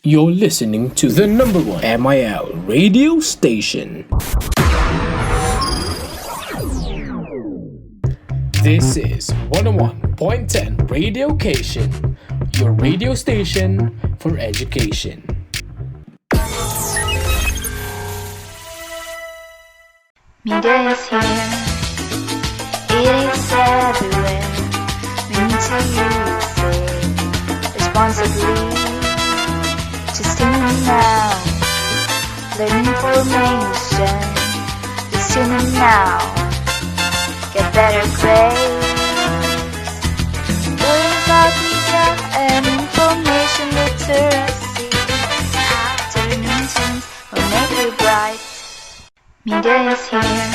You're listening to the number one MIL radio station. This is 101.10 Radiocation, your radio station for education. Media is here, it is everywhere. We need to use it responsibly. Just tune in now, learn information. Just tune in now, get better grades. Learn about media and information literacy. Afternoon tunes will make you bright. Media is here,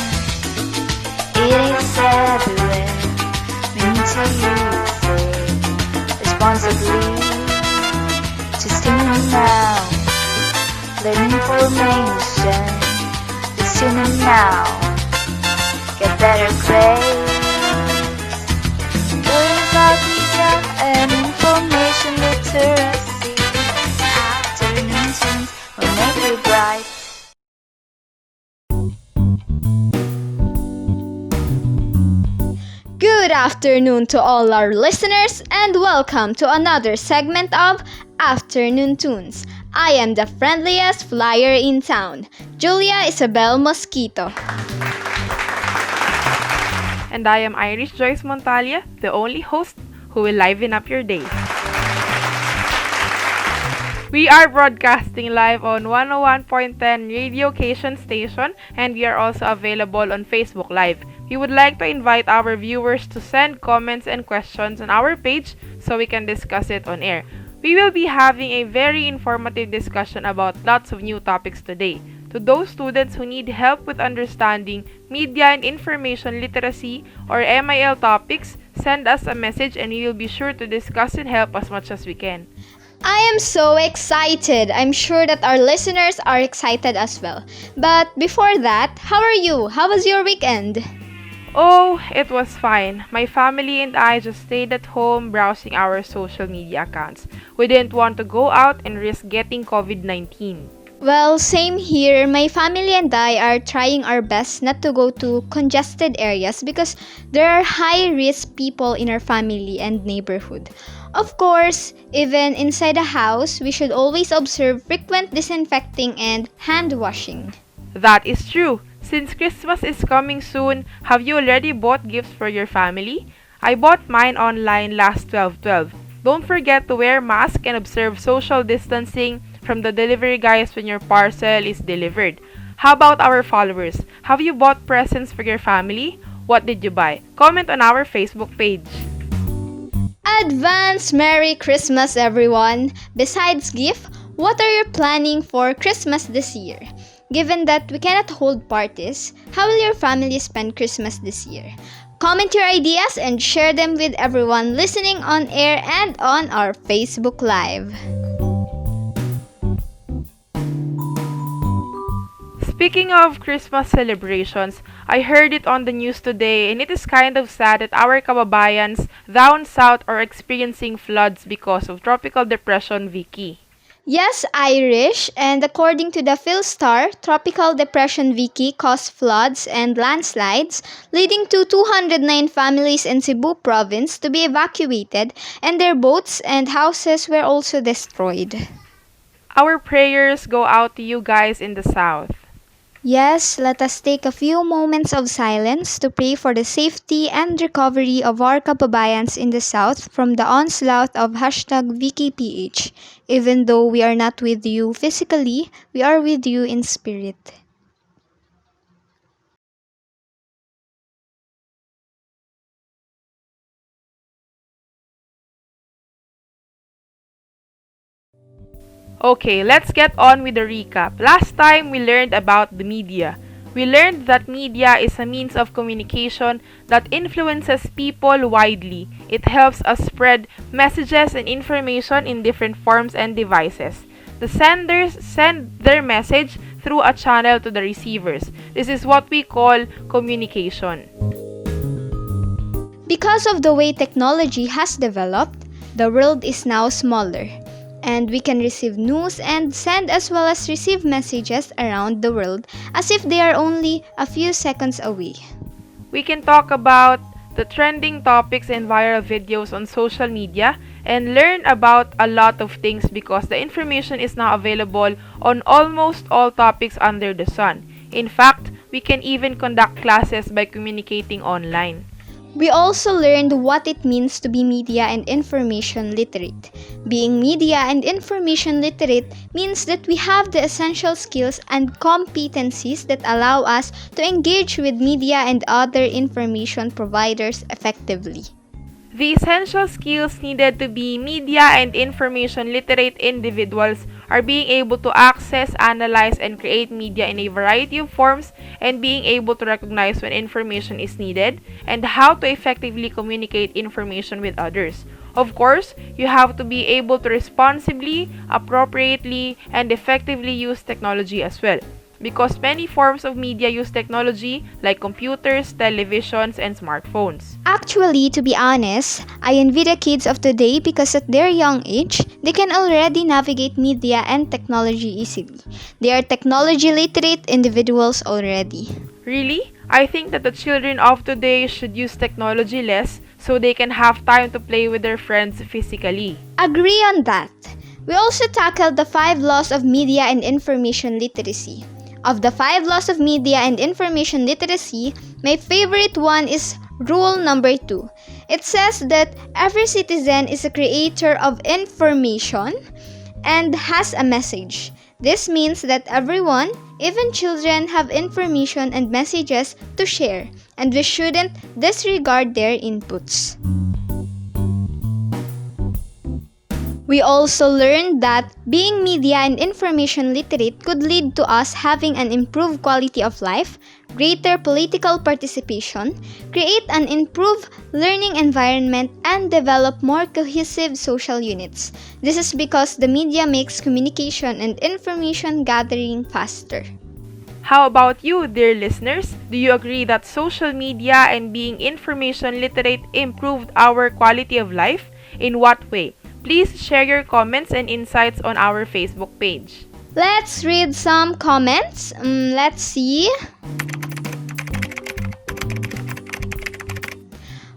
it is everywhere. We need to use it responsibly. Just tune in now, learn information. Just tune in now, get better grades. Learn about media and information literacy. Afternoon tunes will make you bright. Good afternoon to all our listeners and welcome to another segment of Afternoon Tunes. I am the friendliest flyer in town, Julia Isabel Mosquito. And I am Irish Joyce Montalia, the only host who will liven up your day. We are broadcasting live on 101.10 Radiocation Station and we are also available on Facebook Live. We would like to invite our viewers to send comments and questions on our page so we can discuss it on air. We will be having a very informative discussion about lots of new topics today. To those students who need help with understanding media and information literacy or MIL topics, send us a message and we will be sure to discuss and help as much as we can. I am so excited. I'm sure that our listeners are excited as well. But before that, how are you? How was your weekend? Oh, it was fine. My family and I just stayed at home browsing our social media accounts. We didn't want to go out and risk getting COVID-19. Well, same here. My family and I are trying our best not to go to congested areas because there are high-risk people in our family and neighborhood. Of course, even inside the house, we should always observe frequent disinfecting and hand washing. That is true. Since Christmas is coming soon, have you already bought gifts for your family? I bought mine online last 12/12. Don't forget to wear mask and observe social distancing from the delivery guys when your parcel is delivered. How about our followers? Have you bought presents for your family? What did you buy? Comment on our Facebook page. Advance Merry Christmas, everyone! Besides gift, what are you planning for Christmas this year? Given that we cannot hold parties, how will your family spend Christmas this year? Comment your ideas and share them with everyone listening on air and on our Facebook Live. Speaking of Christmas celebrations, I heard it on the news today and it is kind of sad that our kababayans down south are experiencing floods because of Tropical Depression Vicky. Yes, Irish, and according to the Philstar, Tropical Depression Vicky caused floods and landslides, leading to 209 families in Cebu province to be evacuated, and their boats and houses were also destroyed. Our prayers go out to you guys in the south. Yes, let us take a few moments of silence to pray for the safety and recovery of our kababayans in the South from the onslaught of #VickyPH. Even though we are not with you physically, we are with you in spirit. Okay, let's get on with the recap. Last time we learned about the media. We learned that media is a means of communication that influences people widely. It helps us spread messages and information in different forms and devices. The senders send their message through a channel to the receivers. This is what we call communication. Because of the way technology has developed, the world is now smaller. and we can receive news and send as well as receive messages around the world as if they are only a few seconds away. We can talk about the trending topics and viral videos on social media and learn about a lot of things because the information is now available on almost all topics under the sun. In fact, we can even conduct classes by communicating online. We also learned what it means to be media and information literate. Being media and information literate means that we have the essential skills and competencies that allow us to engage with media and other information providers effectively. The essential skills needed to be media and information literate individuals are being able to access, analyze, and create media in a variety of forms and being able to recognize when information is needed and how to effectively communicate information with others. Of course, you have to be able to responsibly, appropriately, and effectively use technology as well. Because many forms of media use technology like computers, televisions, and smartphones. Actually, to be honest, I envy the kids of today because at their young age, they can already navigate media and technology easily. They are technology literate individuals already. Really? I think that the children of today should use technology less so they can have time to play with their friends physically. Agree on that. We also tackled the 5 laws of media and information literacy. Of the 5 laws of media and information literacy, my favorite one is rule number 2. It says that every citizen is a creator of information and has a message. This means that everyone, even children, have information and messages to share, and we shouldn't disregard their inputs. We also learned that being media and information literate could lead to us having an improved quality of life, greater political participation, create an improved learning environment, and develop more cohesive social units. This is because the media makes communication and information gathering faster. How about you, dear listeners? Do you agree that social media and being information literate improved our quality of life? In what way? Please share your comments and insights on our Facebook page. Let's read some comments. Let's see.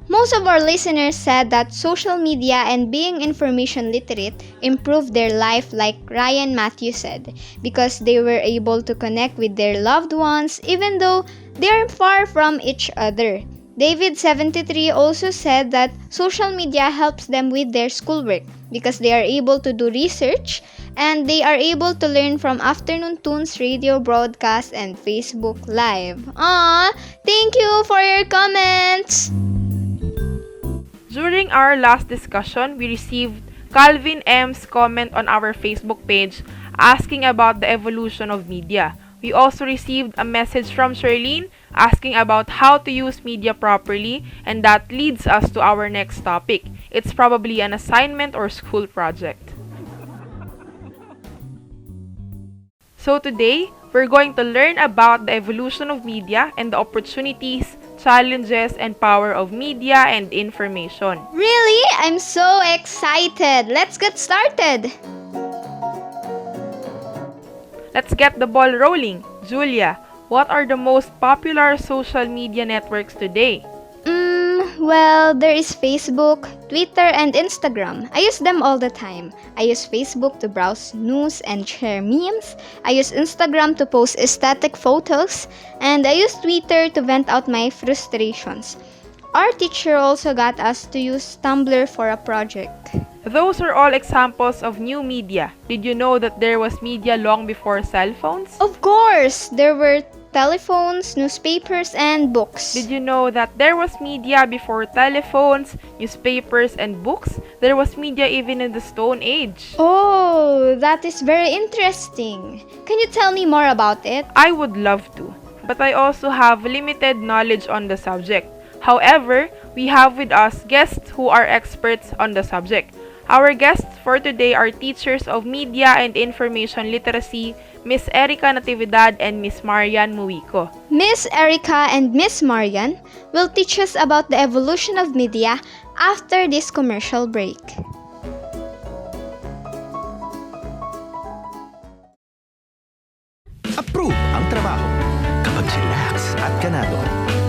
Most of our listeners said that social media and being information literate improved their life, like Ryan Matthew said, because they were able to connect with their loved ones even though they are far from each other. David73 also said that social media helps them with their schoolwork because they are able to do research and they are able to learn from Afternoon Tunes radio broadcast and Facebook Live. Thank you for your comments! During our last discussion, we received Calvin M's comment on our Facebook page asking about the evolution of media. We also received a message from Charlene asking about how to use media properly, and that leads us to our next topic. It's probably an assignment or school project. So today, we're going to learn about the evolution of media and the opportunities, challenges, and power of media and information. Really? I'm so excited! Let's get started! Let's get the ball rolling. Julia, what are the most popular social media networks today? Well, there is Facebook, Twitter, and Instagram. I use them all the time. I use Facebook to browse news and share memes. I use Instagram to post aesthetic photos. And I use Twitter to vent out my frustrations. Our teacher also got us to use Tumblr for a project. Those are all examples of new media. Did you know that there was media long before cell phones? Of course! There were telephones, newspapers, and books. Did you know that there was media before telephones, newspapers, and books? There was media even in the Stone Age. Oh, that is very interesting. Can you tell me more about it? I would love to, but I also have limited knowledge on the subject. However, we have with us guests who are experts on the subject. Our guests for today are teachers of media and information literacy, Miss Erica Natividad and Miss Marian Muico. Miss Erica and Miss Marian will teach us about the evolution of media after this commercial break. Approve ang trabaho kapag chillax at ganado.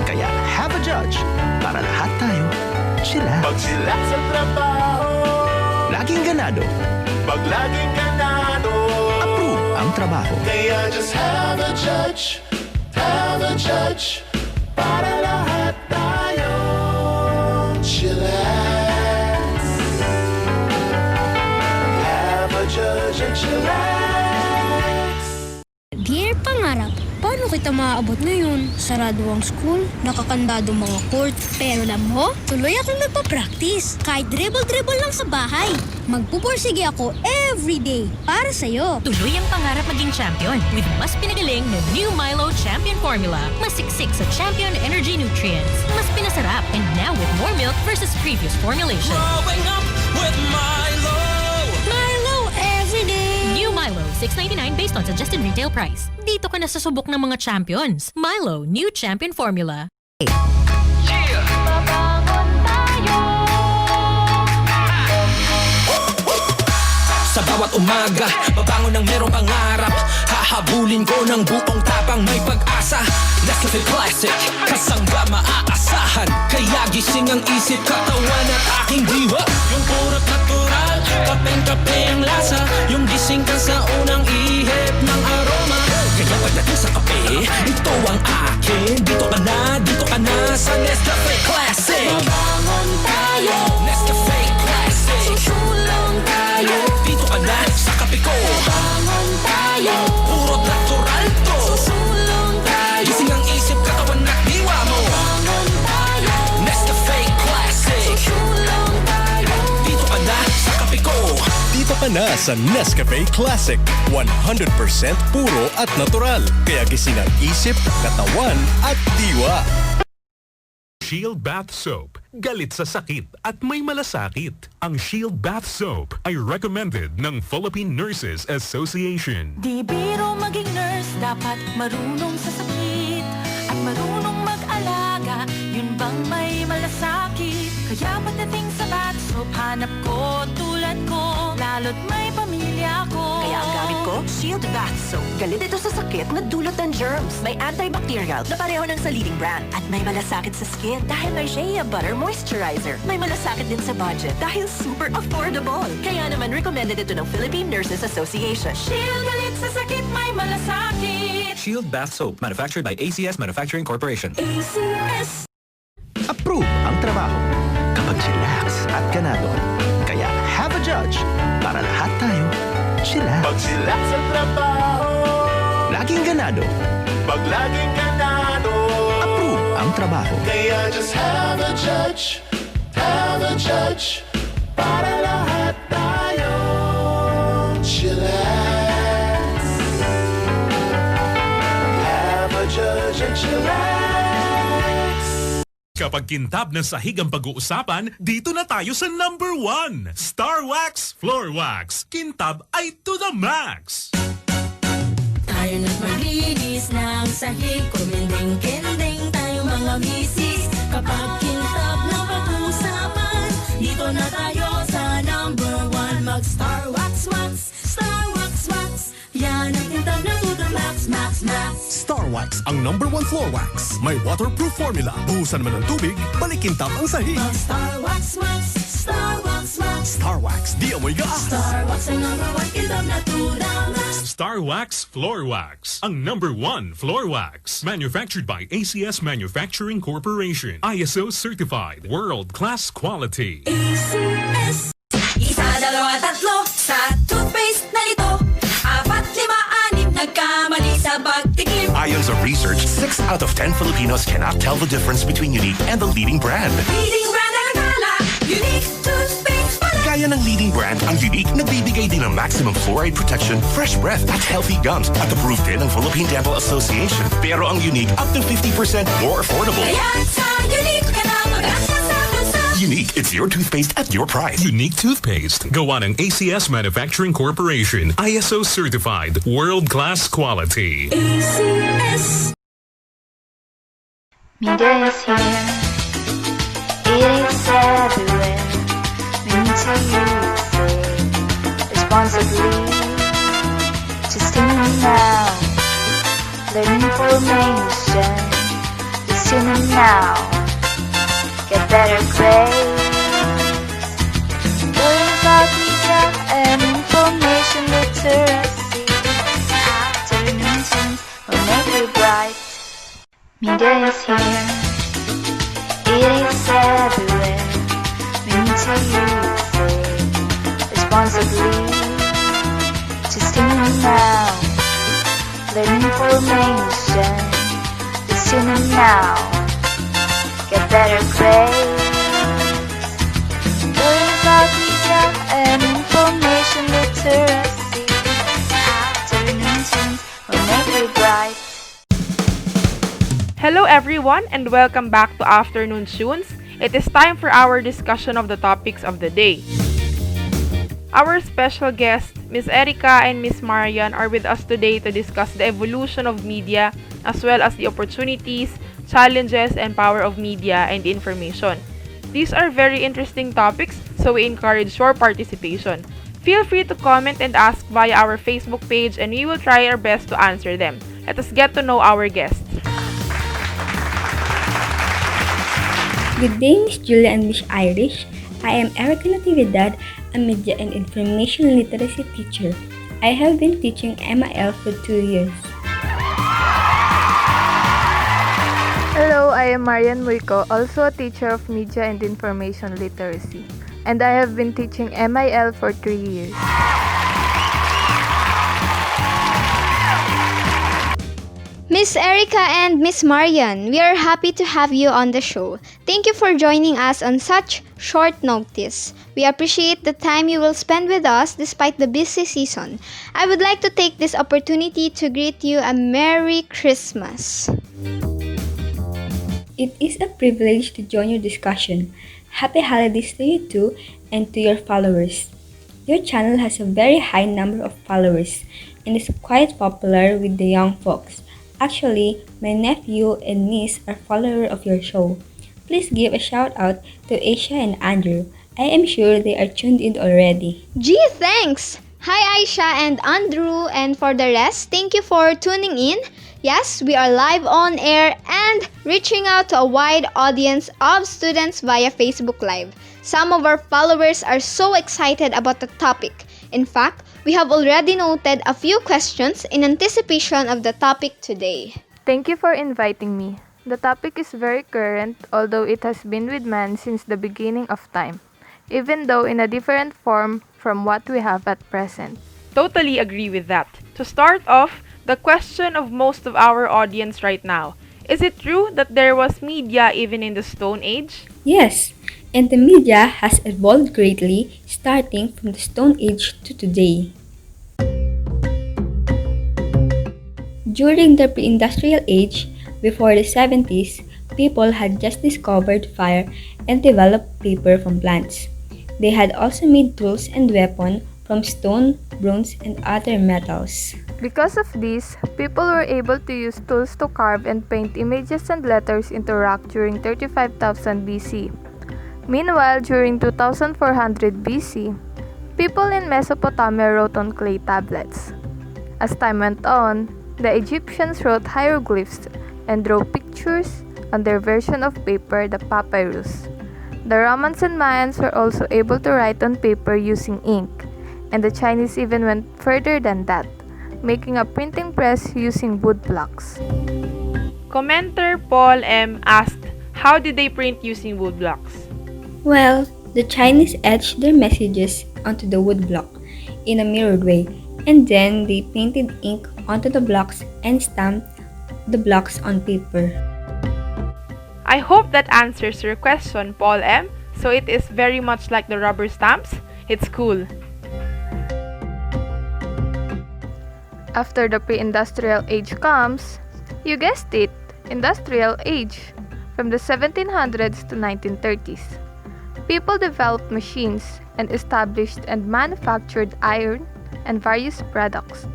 Kaya have a judge para lahat tayo chillax. Pag chillax sa trabaho, Laging ganado. pag laging ganado. Approve ang trabaho. Kaya just have a judge para lahat tayo chillax. Have a judge and chillax. Dear Pangarap, paano kita maaabot ngayon? Sarado ang school, nakakandado mga court. Pero alam mo, tuloy akong nagpa-practice. Kahit dribble-dribble lang sa bahay. Magpupursige ako everyday para sa'yo. Tuloy ang pangarap maging champion with mas pinagaling na new Milo Champion Formula. Mas siksik sa Champion Energy Nutrients. Mas pinasarap and now with more milk versus previous formulation. Growing up with Milo. Milo everyday. New Milo, $6.99 based on suggested retail price. Dito ka na sa subok ng mga champions. Milo, new Champion Formula. Sa bawat umaga, babangon ng merong pangarap. Hahabulin ko ng buong tapang may pag-asa. Nescafe Classic, kasangga maaasahan. Kaya gising ang isip, katawan at aking diwa. Yung purot natural, kapeng-kape ang lasa. Yung gising ka sa unang ihip ng aroma. Kaya pagdating sa kape, ito ang akin. Dito ka na sa Nescafe Classic. Babangon tayo, Nescafe Classic. susulong tayo. Dito ka na sa kape ko. Babangon tayo, Purot natural to. susulong tayo. Gising ang isip, katawan at diwa mo. Babangon tayo, Nescafe Classic. susulong tayo. Dito ka na sa kape ko. Dito ka na sa Nescafe Classic. 100% puro at natural. Kaya gising ang isip, katawan at diwa. Shield Bath Soap. Galit sa sakit at may malasakit. Ang Shield Bath Soap ay recommended ng Philippine Nurses Association. Di biro maging nurse, dapat marunong sa sakit at marunong mag-alaga. Yun bang may malasakit? Kaya pagdating sa bath soap, hanap ko tulad ko, lalo't may pamilya ko. Kaya ang gamit ko, Shield Bath Soap. Galit ito sa sakit na dulot ng germs. May antibacterial na pareho ng sa leading brand. At may malasakit sa skin dahil may Shea Butter Moisturizer. May malasakit din sa budget dahil super affordable. Kaya naman recommended ito ng Philippine Nurses Association. Shield galit sa sakit, may malasakit. Shield Bath Soap, manufactured by ACS Manufacturing Corporation. ACS. Approve ang trabaho kapag chillax at ganado. Kaya have a judge para lahat tayo chillax. Pag chillax sa trabaho, Laging ganado. pag laging ganado. Approve ang trabaho. Kaya just have a judge para lahat tayo chillax. Have a judge and chillax. Kapag kintab ng sahig ang pag-uusapan, dito na tayo sa number 1. Star Wax Floor Wax. Kintab ay to the max. Tayo na't maglinis ng sahig, kuminding-kinding tayo mga misis. Kapag kintab na pag-uusapan, dito na tayo sa number 1. Mag-Star Wax Wax, Star Wax Wax. Yan ang kintab na to the max, max, max. Star Wax ang number 1 floor wax. May waterproof formula. Buhusan man ng tubig, balikin tap ang sahig. Mag-Star Wax Wax, Star Wax Wax. Star Wax, di amoy gas. Star Wax ang number 1 kintab na to the max. Star Wax Floor Wax. Ang number 1 floor wax. Manufactured by ACS Manufacturing Corporation. ISO certified. World-class quality. ACS. Isa, dalawa, tatlo sa toothpaste na ito. 4, 5, 6 nagkamali sa pagtikim. Ayon sa research, 6 out of 10 Filipinos cannot tell the difference between Unique and the leading brand. Leading brand ang akala, Unique toothpaste pala. Gaya ng leading brand, ang Unique nagbibigay din ng maximum fluoride protection, fresh breath at healthy gums at approved din ng Philippine Dental Association. Pero ang Unique up to 50% more affordable. Kaya sa Unique ka na mag-asa sa bansa. Unique, it's your toothpaste at your price. Unique toothpaste. Gawa ng ACS Manufacturing Corporation. ISO certified. World-class quality. ACS. Media is here, it is everywhere. We need to use it responsibly. Just tune in now Learn information. Listen now. Get better grades. Learn about media and information literacy. Afternoon tunes will make you bright. Media is here. It is everywhere. We need to use it responsibly. Just tune in now. Learn information. Listen now. Get better grades. Learn about media and information literacy. Afternoon tunes will make you bright. Hello everyone and welcome back to Afternoon Tunes. It is time for our discussion of the topics of the day. Our special guests, Miss Erica and Miss Marian, are with us today to discuss the evolution of media as well as the opportunities, challenges, and power of media and information. These are very interesting topics, so we encourage your participation. Feel free to comment and ask via our Facebook page and we will try our best to answer them. Let us get to know our guests. Good day, Miss Julia and Miss Irish. I am Erica Natividad, a media and information literacy teacher. I have been teaching MIL for 2 years. Hello, I am Marian Muico, also a teacher of media and information literacy. And I have been teaching MIL for 3 years. Miss Erica and Miss Marian, we are happy to have you on the show. Thank you for joining us on such short notice. We appreciate the time you will spend with us despite the busy season. I would like to take this opportunity to greet you a Merry Christmas. It is a privilege to join your discussion. Happy holidays to you too and to your followers. Your channel has a very high number of followers and is quite popular with the young folks. Actually, my nephew and niece are followers of your show. Please give a shout out to Aisha and Andrew. I am sure they are tuned in already. Gee, thanks! Hi Aisha and Andrew, and for the rest, thank you for tuning in. Yes, we are live on air and reaching out to a wide audience of students via Facebook Live. Some of our followers are so excited about the topic. In fact, we have already noted a few questions in anticipation of the topic today. Thank you for inviting me. The topic is very current, although it has been with man since the beginning of time, even though in a different form from what we have at present. Totally agree with that. To start off, the question of most of our audience right now. Is it true that there was media even in the Stone Age? Yes, and the media has evolved greatly starting from the Stone Age to today. During the pre-industrial age, before the 70s, people had just discovered fire and developed paper from plants. They had also made tools and weapons from stone, bronze, and other metals. Because of this, people were able to use tools to carve and paint images and letters into rock during 35,000 BC. Meanwhile, during 2400 BC, people in Mesopotamia wrote on clay tablets. As time went on, the Egyptians wrote hieroglyphs and drew pictures on their version of paper, the papyrus. The Romans and Mayans were also able to write on paper using ink, and the Chinese even went further than that, making a printing press using wood blocks. Commenter Paul M. asked, how did they print using wood blocks? Well, the Chinese etched their messages onto the wood block in a mirrored way, and then they painted ink onto the blocks and stamped the blocks on paper. I hope that answers your question, Paul M. So it is very much like the rubber stamps? It's cool. After the pre-industrial age comes, you guessed it, industrial age, from the 1700s to 1930s. People developed machines and established and manufactured iron and various products.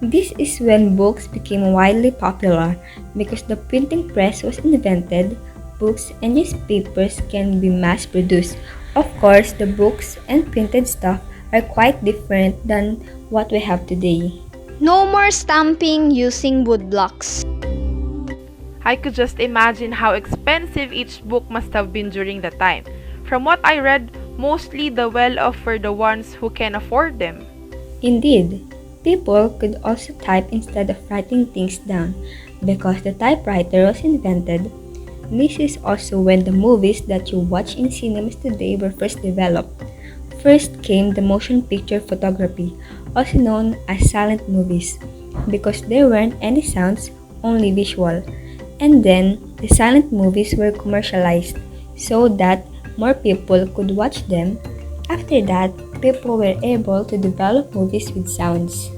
This is when books became widely popular because the printing press was invented. Books and newspapers can be mass-produced. Of course, the books and printed stuff are quite different than what we have today. No more stamping using wood blocks. I could just imagine how expensive each book must have been during the time. From what I read, mostly the well-off were the ones who can afford them. Indeed, people could also type instead of writing things down because the typewriter was invented. This is also when the movies that you watch in cinemas today were first developed. First came the motion picture photography, also known as silent movies, because there weren't any sounds, only visual. And then, the silent movies were commercialized so that more people could watch them. After that, people were able to develop movies with sounds.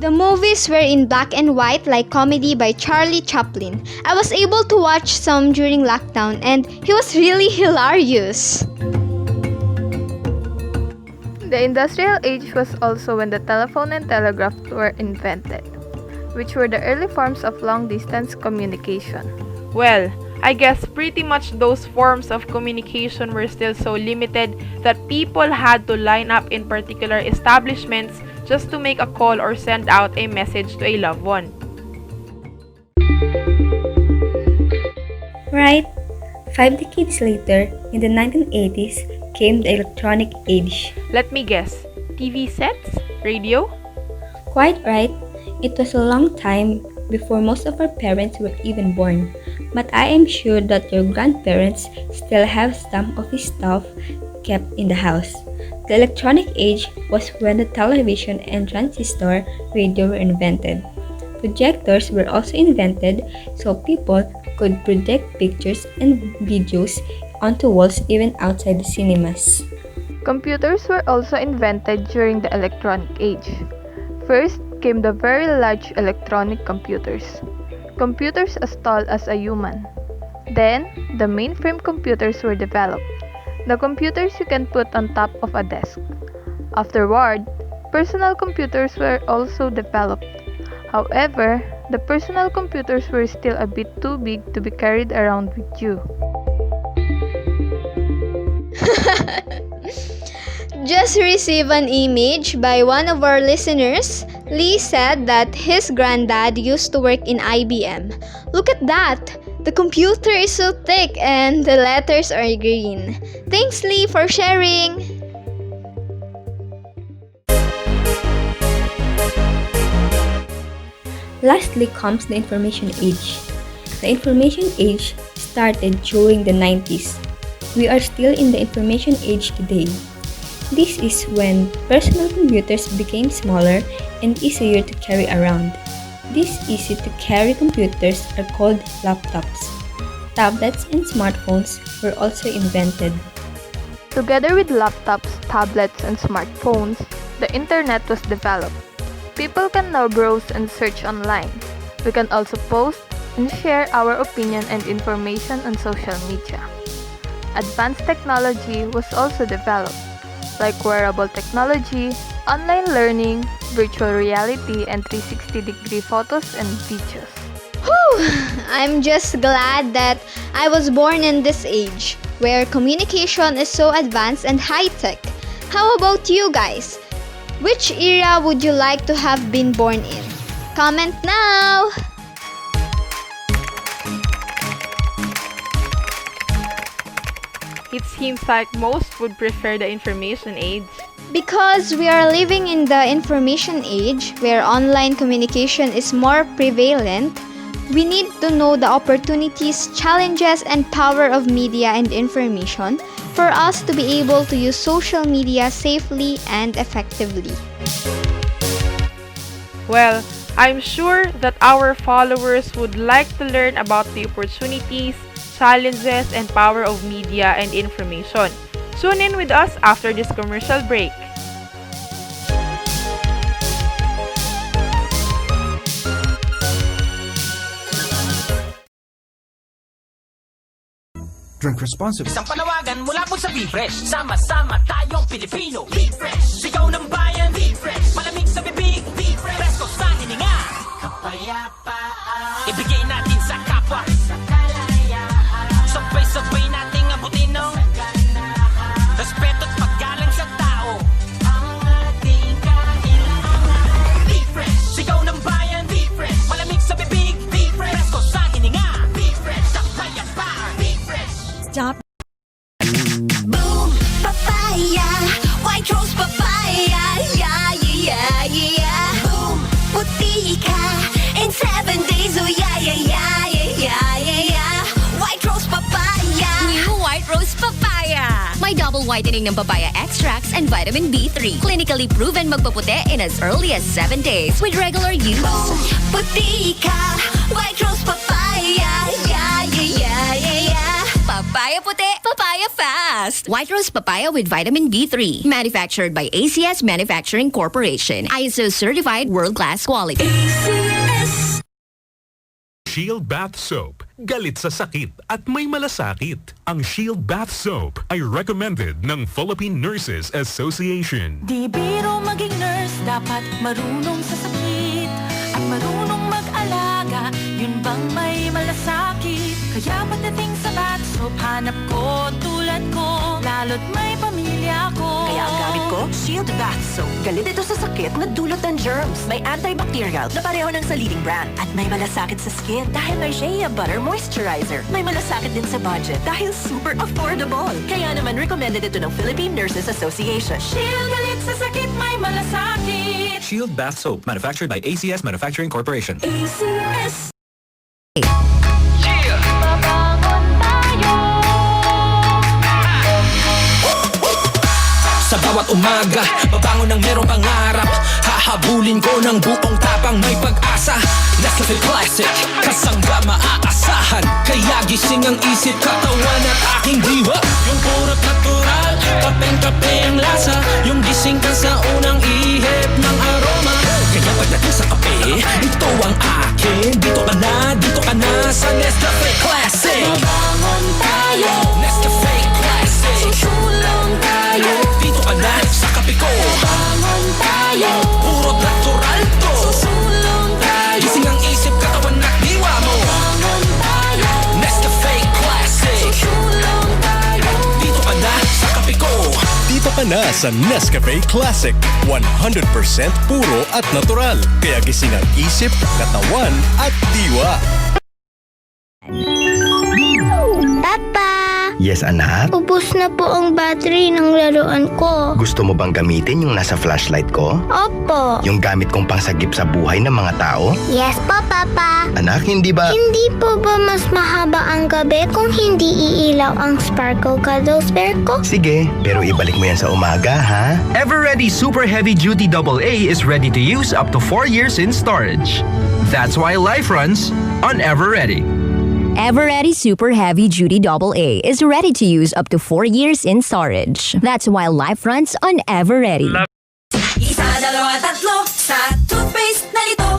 The movies were in black and white like comedy by Charlie Chaplin. I was able to watch some during lockdown and he was really hilarious. The industrial age was also when the telephone and telegraph were invented, which were the early forms of long-distance communication. Well, I guess pretty much those forms of communication were still so limited that people had to line up in particular establishments just to make a call or send out a message to a loved one. Right? 5 decades later, in the 1980s, came the electronic age. Let me guess, TV sets? Radio? Quite right. It was a long time before most of our parents were even born, but I am sure that your grandparents still have some of this stuff kept in the house. The electronic age was when the television and transistor radio were invented. Projectors were also invented so people could project pictures and videos onto walls even outside the cinemas. Computers were also invented during the electronic age. First came the very large electronic computers. Computers as tall as a human. Then, the mainframe computers were developed. The computers you can put on top of a desk. Afterward, personal computers were also developed. However, the personal computers were still a bit too big to be carried around with you. Just received an image by one of our listeners. Lee said that his granddad used to work in IBM. Look at that! The computer is so thick and the letters are green. Thanks, Lee, for sharing! Lastly comes the information age. The information age started during the 90s. We are still in the information age today. This is when personal computers became smaller and easier to carry around. These easy-to-carry computers are called laptops. Tablets and smartphones were also invented. Together with laptops, tablets, and smartphones, the internet was developed. People can now browse and search online. We can also post and share our opinion and information on social media. Advanced technology was also developed, like wearable technology, online learning, virtual reality, and 360-degree photos and videos. Whew! I'm just glad that I was born in this age, where communication is so advanced and high-tech. How about you guys? Which era would you like to have been born in? Comment now! It seems like most would prefer the information age. Because we are living in the information age where online communication is more prevalent, we need to know the opportunities, challenges, and power of media and information for us to be able to use social media safely and effectively. Well, I'm sure that our followers would like to learn about the opportunities, challenges, and power of media and information. Tune in with us after this commercial break. Drink responsibly. Isang panawagan mula po sa Be-Fresh. Sama-sama tayong Pilipino. Be-Fresh, sigaw ng bayan. Be-Fresh, malamig sa bibig. Be-Fresh, presko sa hininga. Kapayapaan, ibigay natin sa kapwa. Sa kalayaan, sabay-sabay nating abutin ng respeto at paggalang sa tao. Ang ating kailangan. Be-Fresh, sigaw Powerful whitening ng papaya extracts and vitamin B3. Clinically proven magpaputi in as early as 7 days with regular use. Puti ka, White Rose Papaya. Yeah, yeah, yeah, yeah, yeah. Papaya puti, papaya fast. White Rose Papaya with vitamin B3. Manufactured by ACS Manufacturing Corporation. ISO certified world-class quality. Shield Bath Soap. Galit sa sakit at may malasakit. Ang Shield Bath Soap ay recommended ng Philippine Nurses Association. Di biro maging nurse, dapat marunong sa sakit at marunong mag-alaga. Yun bang may malasakit? Kaya pagdating sa bath soap, hanap ko tulad ko, lalo't may pamilya ko. Kaya ang gamit ko, Shield Bath Soap. Galit ito sa sakit na dulot ng germs. May antibacterial na pareho ng sa leading brand. At may malasakit sa skin dahil may Shea Butter Moisturizer. May malasakit din sa budget dahil super affordable. Kaya naman recommended ito ng Philippine Nurses Association. Shield galit sa sakit, may malasakit. Shield Bath Soap, manufactured by ACS Manufacturing Corporation. ACS. Sa bawat umaga, babangon ng merong pangarap. Hahabulin ko ng buong tapang may pag-asa. Nescafe Classic, kasangga maaasahan. Kaya gising ang isip, katawan at aking diwa. Yung purot natural, kapeng-kape ang lasa. Yung gising ka sa unang ihip ng aroma. Kaya pagdating sa kape, ito ang akin. Dito ka na sa Nescafe Classic. Babangon tayo, Nescafe Classic. susulong tayo. Dito ka na sa kape ko. Babangon tayo, Purot natural to. susulong tayo. Gising ang isip, katawan at diwa mo. Babangon tayo, Nescafe Classic. susulong tayo. Dito ka na sa kape ko. Dito ka na sa Nescafe Classic. 100% puro at natural. Kaya gising ang isip, katawan at diwa. Papa! Yes, anak? Ubus na po ang battery ng laruan ko. Gusto mo bang gamitin yung nasa flashlight ko? Opo. Yung gamit kong pangsagip sa buhay ng mga tao? Yes po, Papa. Anak, hindi ba... Hindi po ba mas mahaba ang gabi kung hindi iilaw ang sparkle cuddle spare ko? Sige, pero ibalik mo yan sa umaga, ha? Everready Super Heavy Duty AA is ready to use up to 4 years in storage. That's why life runs on Everready. Everready Super Heavy Duty AA is ready to use up to 4 years in storage. That's why life runs on Everready. Isa, dalawa, tatlo, sa toothpaste na ito.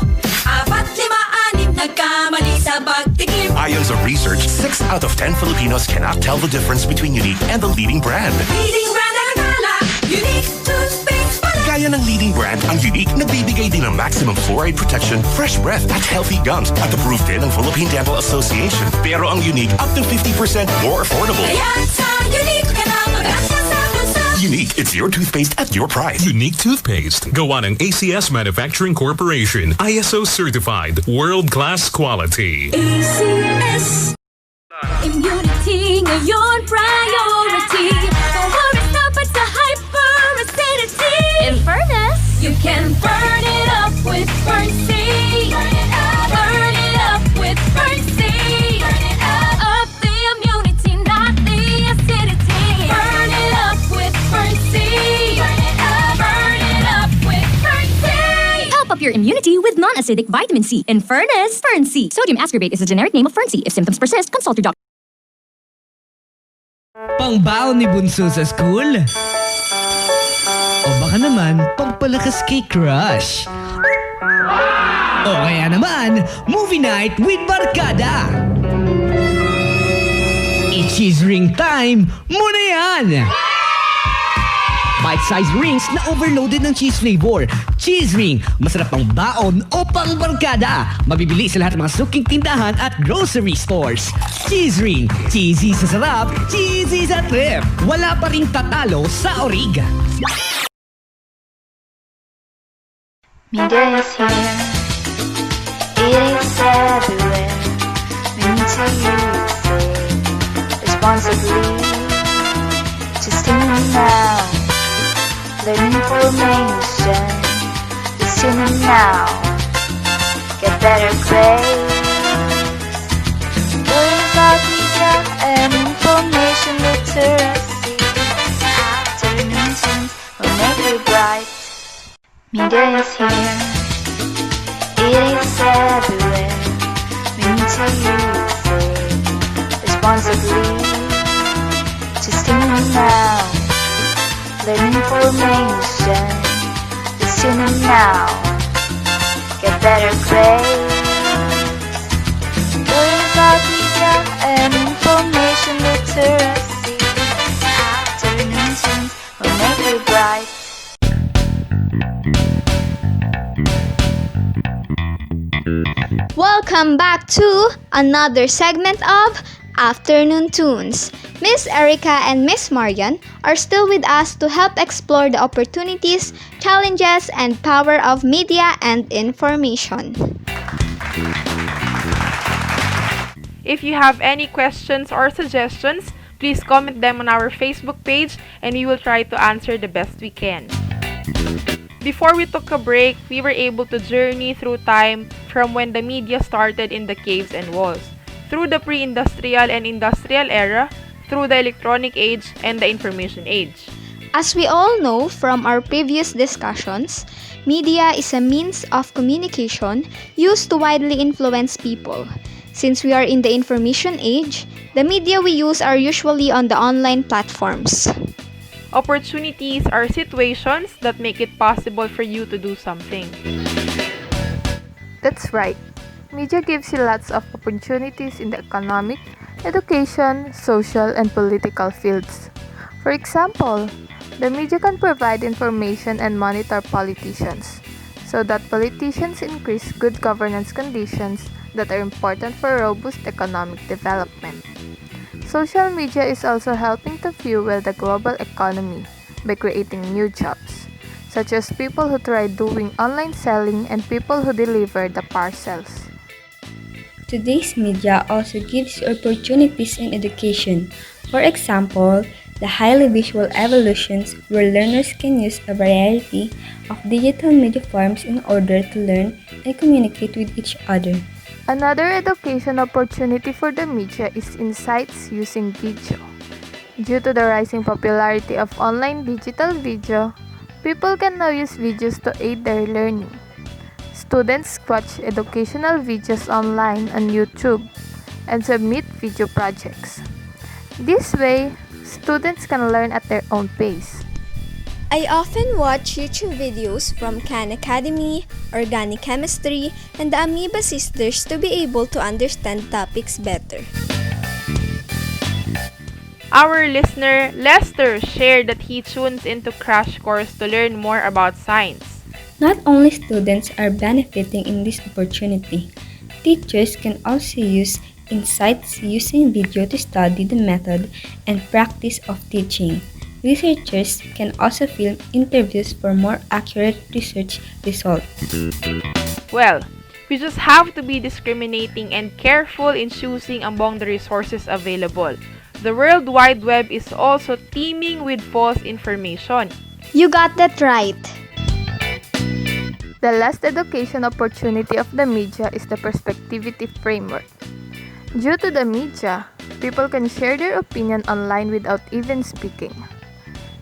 4, 5, 6, nagkamali sa pagtikim. Ayon sa research, 6 out of 10 Filipinos cannot tell the difference between Unique and the leading brand. Leading brand ang akala, Unique toothpaste pala. Gaya ng leading brand, ang Unique nagbibigay din ng maximum fluoride protection, fresh breath at healthy gums at approved din ng Philippine Dental Association. Pero ang Unique, up to 50% more affordable. Kaya sa Unique ka na mag-asa sa bansa. Unique, it's your toothpaste at your price. Unique Toothpaste. Gawa ng ACS Manufacturing Corporation. ISO certified. World-class quality. ACS. Immunity ngayon priority. No worries dapat sa hyperacidity. In fairness, you can burn it up with Burn-C. Burn it up with Burn-C. Up the immunity, not the acidity. Burn it up with Burn-C. Burn it up with Burn-C. Help up your immunity with non-acidic vitamin C. In fairness, Fern-C. Sodium ascorbate is a generic name of Fern-C. If symptoms persist, consult your doctor. Pangbaon ni Bunso sa school? O baka naman, pagpalakas kay crush? O kaya naman, movie night with barkada? I-cheese ring time muna yan! Bite-sized rings na overloaded ng cheese flavor. Cheese ring, masarap pang baon o pang barkada. Mabibili sa lahat ng mga suking tindahan at grocery stores. Cheese ring, cheesy sa sarap, cheesy sa trip. Wala pa ring tatalo sa orig. Media is here, it is everywhere. We need to use it responsibly. Just tune in now, learn information. Just tune in now, get better grades. Learn about media and information literacy. tunes will make you bright. Media is here, it is everywhere. We need to use it responsibly. Just tune in now, learn information. Just tune in now, get better grades. Learn about media and information literacy. Afternoon tunes will make you bright. Welcome back to another segment of Afternoon Tunes. Miss Erica and Miss Marian are still with us to help explore the opportunities, challenges, and power of media and information. If you have any questions or suggestions, please comment them on our Facebook page and we will try to answer the best we can. Before we took a break, we were able to journey through time from when the media started in the caves and walls, through the pre-industrial and industrial era, through the electronic age and the information age. As we all know from our previous discussions, media is a means of communication used to widely influence people. Since we are in the information age, the media we use are usually on the online platforms. Opportunities are situations that make it possible for you to do something. That's right. Media gives you lots of opportunities in the economic, education, social, and political fields. For example, the media can provide information and monitor politicians, so that politicians increase good governance conditions that are important for robust economic development. Social media is also helping to fuel the global economy by creating new jobs, such as people who try doing online selling and people who deliver the parcels. Today's media also gives you opportunities in education. For example, the highly visual evolutions where learners can use a variety of digital media forms in order to learn and communicate with each other. Another education opportunity for the media is insights using video. Due to the rising popularity of online digital video, people can now use videos to aid their learning. Students watch educational videos online on YouTube and submit video projects. This way, students can learn at their own pace. I often watch YouTube videos from Khan Academy, Organic Chemistry, and the Amoeba Sisters to be able to understand topics better. Our listener, Lester, shared that he tunes into Crash Course to learn more about science. Not only students are benefiting in this opportunity, teachers can also use insights using video to study the method and practice of teaching. Researchers can also film interviews for more accurate research results. Well, we just have to be discriminating and careful in choosing among the resources available. The World Wide Web is also teeming with false information. You got that right. The last education opportunity of the media is the perspectivity framework. Due to the media, people can share their opinion online without even speaking.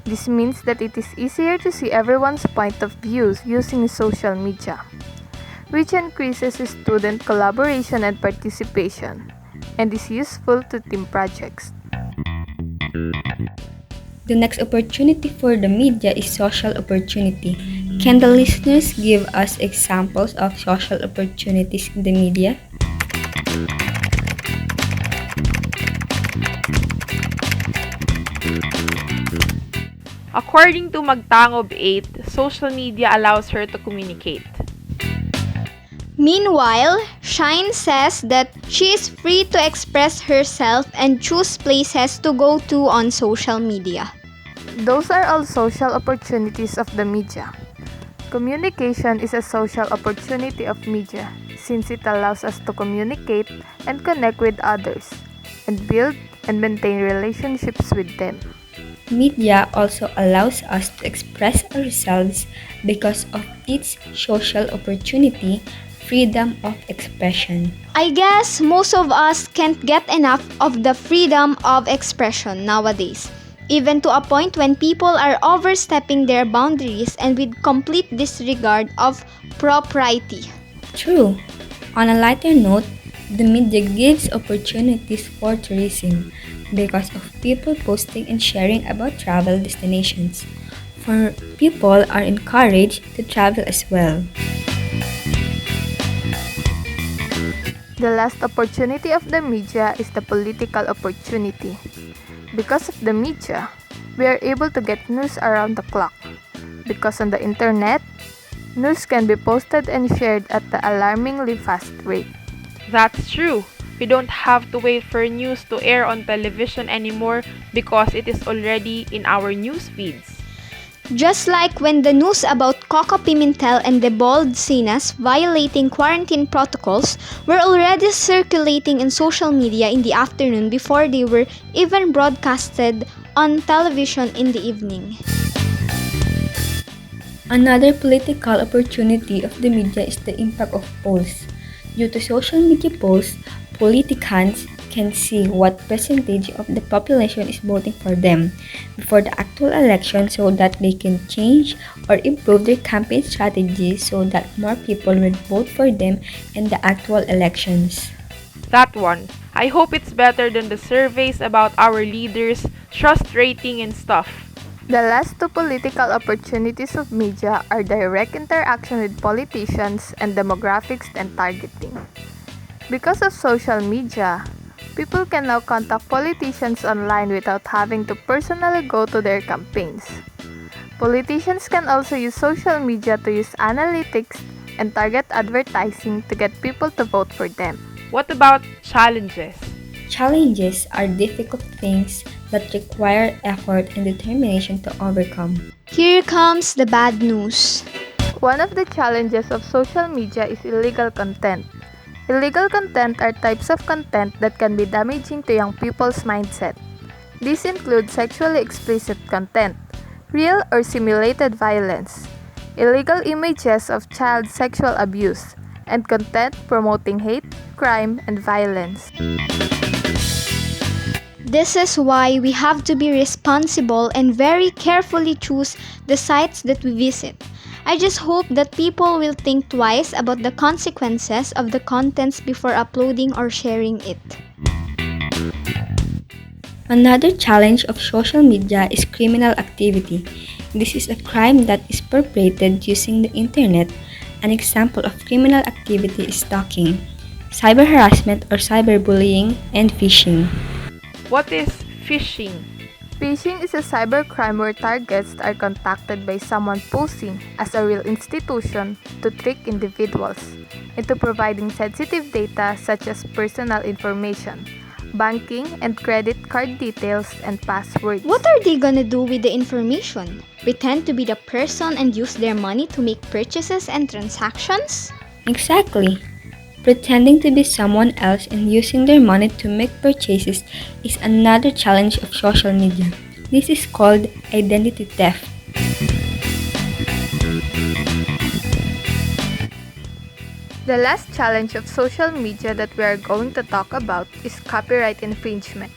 This means that it is easier to see everyone's point of views using social media, which increases student collaboration and participation, and is useful to team projects. The next opportunity for the media is social opportunity. Can the listeners give us examples of social opportunities in the media? According to Magtangob 8, social media allows her to communicate. Meanwhile, Shine says that she is free to express herself and choose places to go to on social media. Those are all social opportunities of the media. Communication is a social opportunity of media since it allows us to communicate and connect with others and build and maintain relationships with them. Media also allows us to express ourselves because of its social opportunity, freedom of expression. I guess most of us can't get enough of the freedom of expression nowadays. even to a point when people are overstepping their boundaries and with complete disregard of propriety. True. On a lighter note, the media gives opportunities for tourism because of people posting and sharing about travel destinations. For people are encouraged to travel as well. The last opportunity of the media is the political opportunity. Because of the media, we are able to get news around the clock. Because on the internet, news can be posted and shared at the alarmingly fast rate. That's true. We don't have to wait for news to air on television anymore because it is already in our news feeds. Just like when the news about Coco Pimentel and the bald Sinas violating quarantine protocols were already circulating in social media in the afternoon before they were even broadcasted on television in the evening. Another political opportunity of the media is the impact of polls. Due to social media polls, politicians can see what percentage of the population is voting for them before the actual election so that they can change or improve their campaign strategies so that more people will vote for them in the actual elections. That one. I hope it's better than the surveys about our leaders, trust rating and stuff. The last two political opportunities of media are direct interaction with politicians and demographics and targeting. Because of social media, people can now contact politicians online without having to personally go to their campaigns. Politicians can also use social media to use analytics and target advertising to get people to vote for them. What about challenges? Challenges are difficult things that require effort and determination to overcome. Here comes the bad news. One of the challenges of social media is illegal content. Illegal content are types of content that can be damaging to young people's mindset. These include sexually explicit content, real or simulated violence, illegal images of child sexual abuse, and content promoting hate, crime, and violence. This is why we have to be responsible and very carefully choose the sites that we visit. I just hope that people will think twice about the consequences of the contents before uploading or sharing it. Another challenge of social media is criminal activity. This is a crime that is perpetrated using the internet. An example of criminal activity is stalking, cyber harassment or cyberbullying, and phishing. What is phishing? Phishing is a cybercrime where targets are contacted by someone posing as a real institution to trick individuals into providing sensitive data such as personal information, banking and credit card details, and passwords. What are they gonna do with the information? Pretend to be the person and use their money to make purchases and transactions? Exactly. Pretending to be someone else and using their money to make purchases is another challenge of social media. This is called identity theft. The last challenge of social media that we are going to talk about is copyright infringement.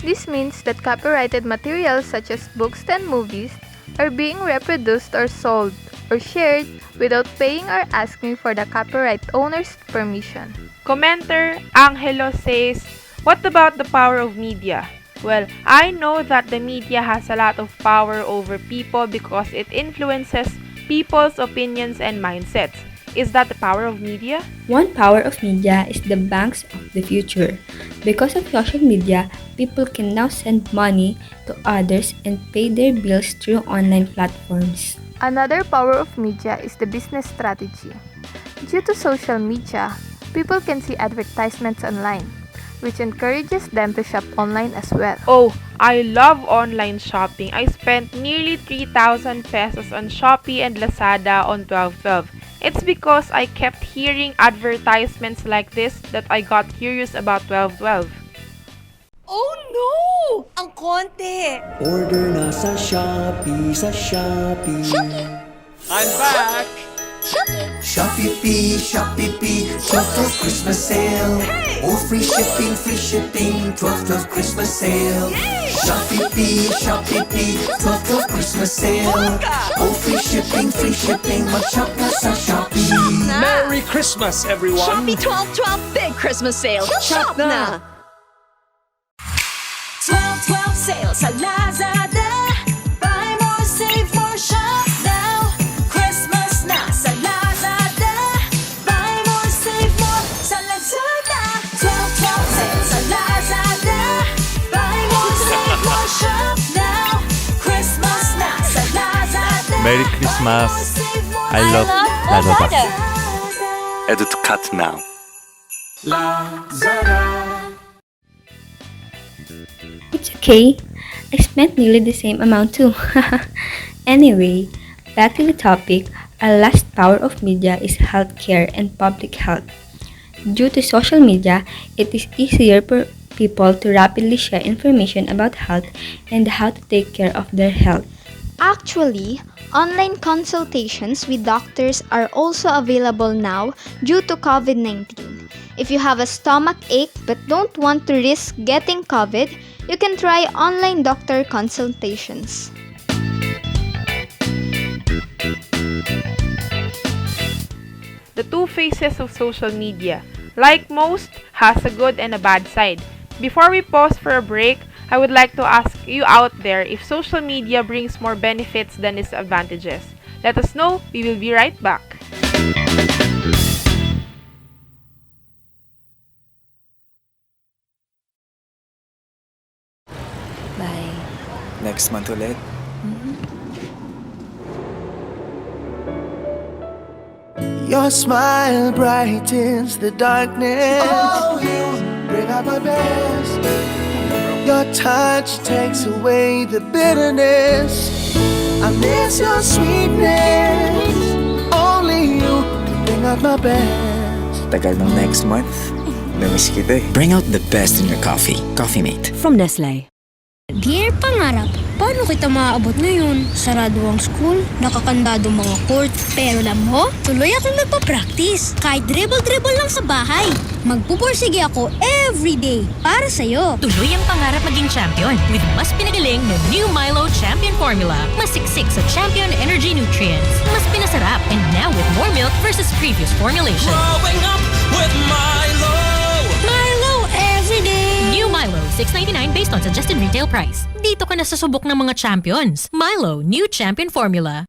This means that copyrighted materials such as books and movies are being reproduced or sold or shared without paying or asking for the copyright owner's permission. Commenter Angelo says, what about the power of media? Well, I know that the media has a lot of power over people because it influences people's opinions and mindsets. Is that the power of media? One power of media is the banks of the future. Because of social media, people can now send money to others and pay their bills through online platforms. Another power of media is the business strategy. Due to social media, people can see advertisements online, which encourages them to shop online as well. Oh, I love online shopping. I spent nearly 3,000 pesos on Shopee and Lazada on 12/12. It's because I kept hearing advertisements like this that I got curious about 12/12. Oh no! Ang konti! Order na sa Shopee, sa Shopee. Shopee! I'm back! Shopee P, 12 Christmas sale. Oh, free shipping, 12 Christmas sale. Shopee P, 12 Christmas sale. Oh, free shipping, mag-shop na sa Shopee. Merry Christmas, everyone! Shopee 12/12 Big Christmas Sale. Shop na! 12/12 sale sa Lazada. Buy more, save more, shop now. Christmas na sa Lazada. Buy more, save more sa Lazada. 12/12 sale sa Lazada. Buy more, save more, shop now. Christmas na sa Lazada. Merry Christmas. I love Lazada. Add to cut now. It's okay. I spent nearly the same amount too. Anyway, back to the topic. Our last power of media is healthcare and public health. Due to social media, it is easier for people to rapidly share information about health and how to take care of their health. Actually, online consultations with doctors are also available now due to COVID-19. If you have a stomach ache but don't want to risk getting COVID, you can try online doctor consultations. The two faces of social media, like most, has a good and a bad side. Before we pause for a break, I would like to ask you out there if social media brings more benefits than disadvantages. Let us know. We will be right back. Bye. Next month ulit. Your smile brightens the darkness. Oh, you bring out my best. Your touch takes away the bitterness. I miss your sweetness. Only you can bring out my best. Tagal ng next month. Namiss kita eh. Bring out the best in your coffee. Coffee Mate. From Nestle. Dear Pangarap, paano kita maaabot ngayon? Sarado ang school, nakakandado mga court. Pero alam mo, tuloy akong nagpa-practice. Kahit dribble-dribble lang sa bahay. Magpupursige ako everyday para sa'yo. Tuloy ang pangarap maging champion with mas pinagaling na New Milo Champion Formula. Mas siksik sa champion energy nutrients. Mas pinasarap and now with more milk versus previous formulation. Growing up with Milo. Milo everyday. New Milo, $6.99 based on suggested retail price. Dito ka na sa subok ng mga champions. Milo, New Champion Formula.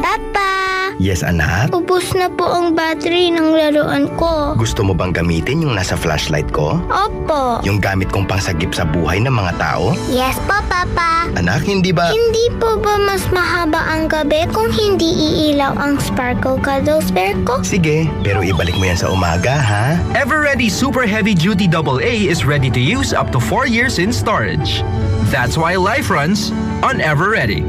Papa! Yes, anak? Ubus na po ang battery ng laruan ko. Gusto mo bang gamitin yung nasa flashlight ko? Opo. Yung gamit kong pangsagip sa buhay ng mga tao? Yes po, Papa. Anak, hindi ba? Hindi po ba mas mahaba ang gabi kung hindi iilaw ang sparkle cuddles bear ko? Sige, pero ibalik mo yan sa umaga, ha? Everready Super Heavy Duty AA is ready to use up to 4 years in storage. That's why life runs on Everready.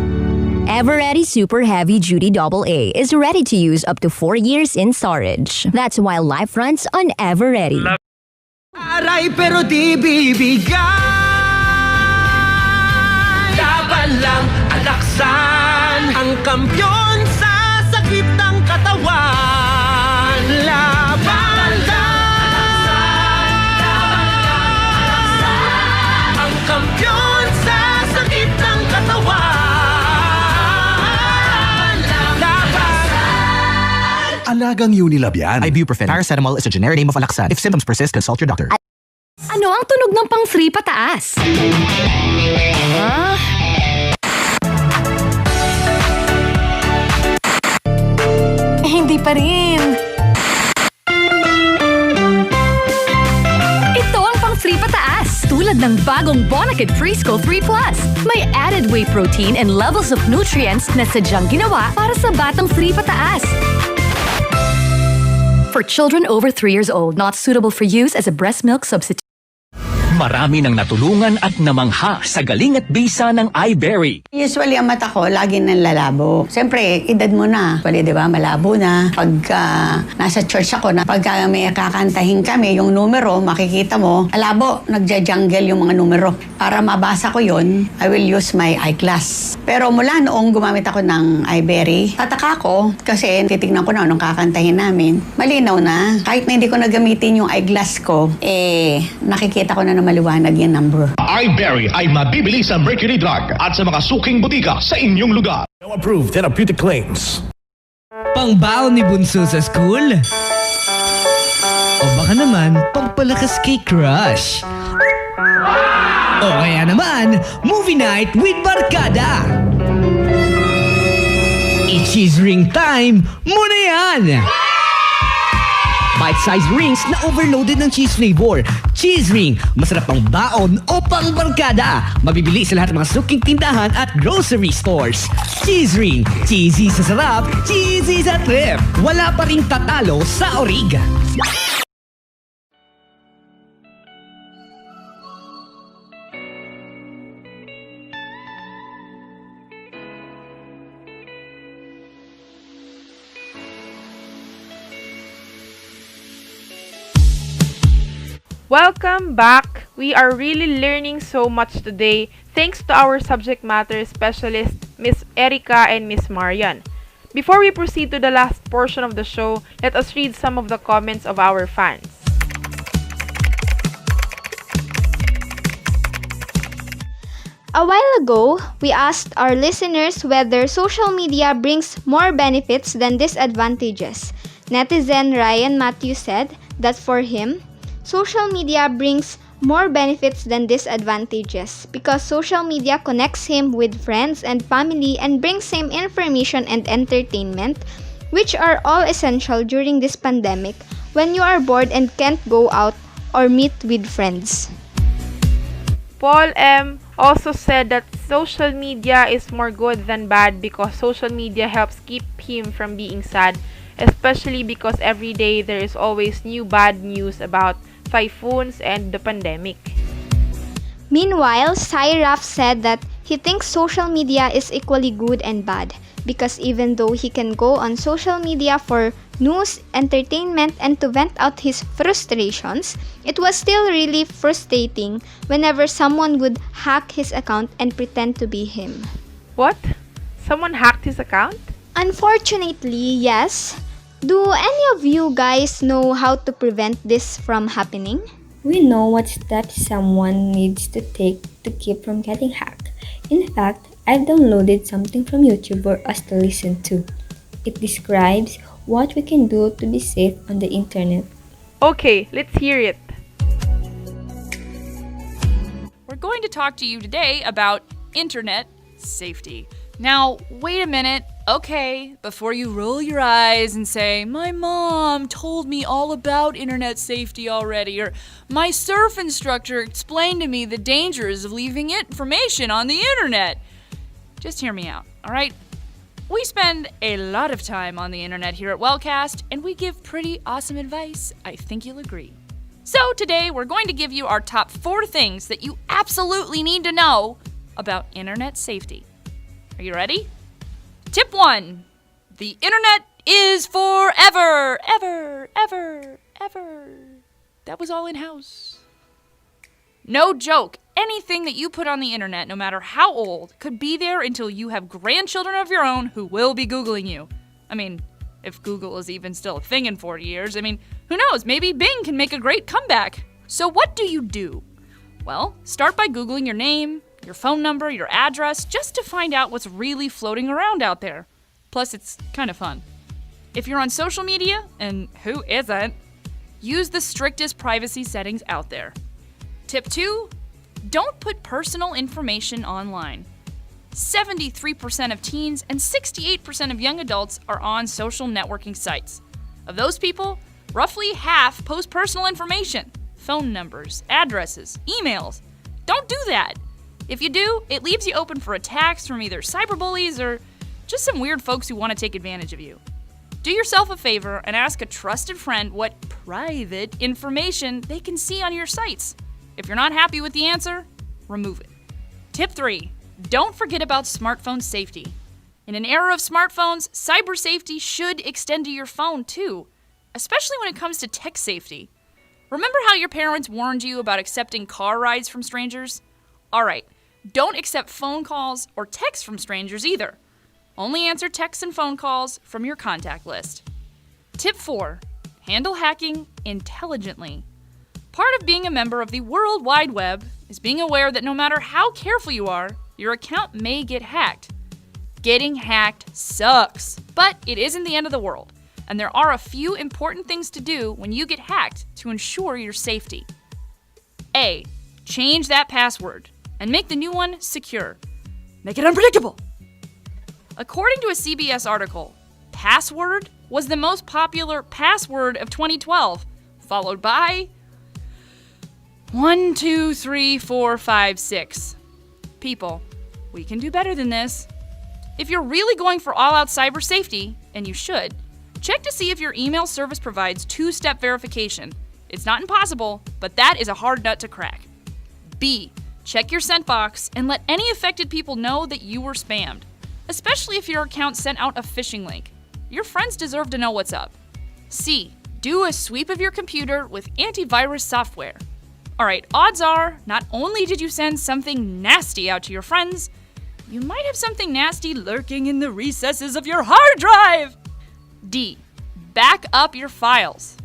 Everready Super Heavy Duty AA is ready to use up to 4 years in storage. That's why life runs on Everready. Aray pero di bibigay. Laban lang alaksan ang kampyon sa sakit ng katawan. Laban lang ang kampyon sa sakit ng katawan. Alagang Unilab yan. Ibuprofen. Paracetamol is a generic name of Alaxan. If symptoms persist, consult your doctor. Ano ang tunog ng pang 3 pataas? Hindi pa rin. Ito ang pang 3 pataas. Tulad ng bagong Bonakid Preschool 3 Plus. May added whey protein and levels of nutrients na sadyang ginawa para sa batang 3 pataas. For children over 3 years old, not suitable for use as a breast milk substitute. Marami nang natulungan at namangha sa galing at bisa ng iBerry. Usually, ang mata ko, lagi nang lalabo. Siyempre, edad mo na. Pwede, di ba, malabo na. Pagka nasa church ako, pagka may kakantahin kami, yung numero, makikita mo, malabo, nagja-jungle yung mga numero. Para mabasa ko yon, I will use my eyeglass. Pero mula noong gumamit ako ng iBerry, tataka ko, kasi titignan ko na nung kakantahin namin, malinaw na. Kahit na hindi ko nagamitin yung eyeglass ko, nakikita ko na maliwanag yung number. iBerry ay mabibili sa Mercury Drug at sa mga suking butika sa inyong lugar. No approved therapeutic claims. Pangbaon ni Bunso sa school? O baka naman, pampalakas kay crush? O kaya naman, movie night with barkada? I-cheese ring time muna yan! Bite-sized rings na overloaded ng cheese flavor. Cheese ring, masarap pang baon o pang barkada. Mabibili sa lahat ng mga suking tindahan at grocery stores. Cheese ring, cheesy sa sarap, cheesy sa trip. Wala pa ring tatalo sa orig. Welcome back! We are really learning so much today thanks to our subject matter specialist, Miss Erica and Miss Marian. Before we proceed to the last portion of the show, let us read some of the comments of our fans. A while ago, we asked our listeners whether social media brings more benefits than disadvantages. Netizen Ryan Matthew said that for him, social media brings more benefits than disadvantages because social media connects him with friends and family and brings him information and entertainment, which are all essential during this pandemic when you are bored and can't go out or meet with friends. Paul M. also said that social media is more good than bad because social media helps keep him from being sad, especially because every day there is always new bad news about typhoons and the pandemic. Meanwhile, Cyraf said that he thinks social media is equally good and bad because even though he can go on social media for news, entertainment, and to vent out his frustrations, it was still really frustrating whenever someone would hack his account and pretend to be him. What? Someone hacked his account? Unfortunately, yes. Do any of you guys know how to prevent this from happening? We know what steps someone needs to take to keep from getting hacked. In fact, I've downloaded something from YouTube for us to listen to. It describes what we can do to be safe on the internet. Okay, let's hear it. We're going to talk to you today about internet safety. Now, wait a minute. Okay, before you roll your eyes and say, my mom told me all about internet safety already, or my surf instructor explained to me the dangers of leaving information on the internet. Just hear me out, alright? We spend a lot of time on the internet here at Wellcast, and we give pretty awesome advice. I think you'll agree. So today, we're going to give you our top 4 things that you absolutely need to know about internet safety. Are you ready? Tip 1. The internet is forever, ever, ever, ever. That was all in-house. No joke. Anything that you put on the internet, no matter how old, could be there until you have grandchildren of your own who will be Googling you. I mean, if Google is even still a thing in 40 years, I mean, who knows? Maybe Bing can make a great comeback. So what do? Well, start by Googling your name, your phone number, your address, just to find out what's really floating around out there. Plus, it's kind of fun. If you're on social media, and who isn't, use the strictest privacy settings out there. Tip 2, don't put personal information online. 73% of teens and 68% of young adults are on social networking sites. Of those people, roughly half post personal information, phone numbers, addresses, emails. Don't do that. If you do, it leaves you open for attacks from either cyberbullies or just some weird folks who want to take advantage of you. Do yourself a favor and ask a trusted friend what private information they can see on your sites. If you're not happy with the answer, remove it. Tip 3. Don't forget about smartphone safety. In an era of smartphones, cyber safety should extend to your phone too, especially when it comes to tech safety. Remember how your parents warned you about accepting car rides from strangers? Alright, don't accept phone calls or texts from strangers either. Only answer texts and phone calls from your contact list. Tip 4. Handle hacking intelligently. Part of being a member of the World Wide Web is being aware that no matter how careful you are, your account may get hacked. Getting hacked sucks, but it isn't the end of the world, and there are a few important things to do when you get hacked to ensure your safety. A. Change that password and make the new one secure. Make it unpredictable. According to a CBS article, password was the most popular password of 2012, followed by 1, 2, 3, 4, 5, 6. People, we can do better than this. If you're really going for all-out cyber safety, and you should, check to see if your email service provides two-step verification. It's not impossible, but that is a hard nut to crack. B. Check your sent box and let any affected people know that you were spammed, especially if your account sent out a phishing link. Your friends deserve to know what's up. C. Do a sweep of your computer with antivirus software. Alright, odds are, not only did you send something nasty out to your friends, you might have something nasty lurking in the recesses of your hard drive! D. Back up your files.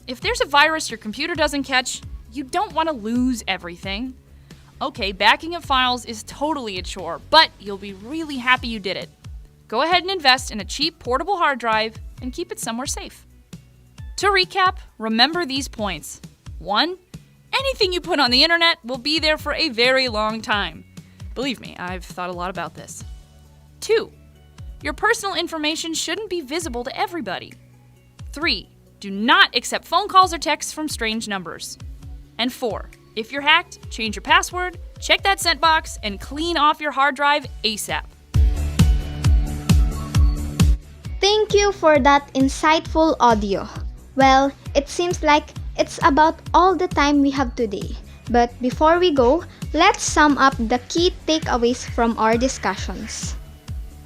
If there's a virus your computer doesn't catch, you don't want to lose everything. Okay, backing up files is totally a chore, but you'll be really happy you did it. Go ahead and invest in a cheap portable hard drive and keep it somewhere safe. To recap, remember these points. 1. Anything you put on the internet will be there for a very long time. Believe me, I've thought a lot about this. 2. Your personal information shouldn't be visible to everybody. 3. Do not accept phone calls or texts from strange numbers. And 4. If you're hacked, change your password, check that sent box, and clean off your hard drive ASAP. Thank you for that insightful audio. Well, it seems like it's about all the time we have today. But before we go, let's sum up the key takeaways from our discussions.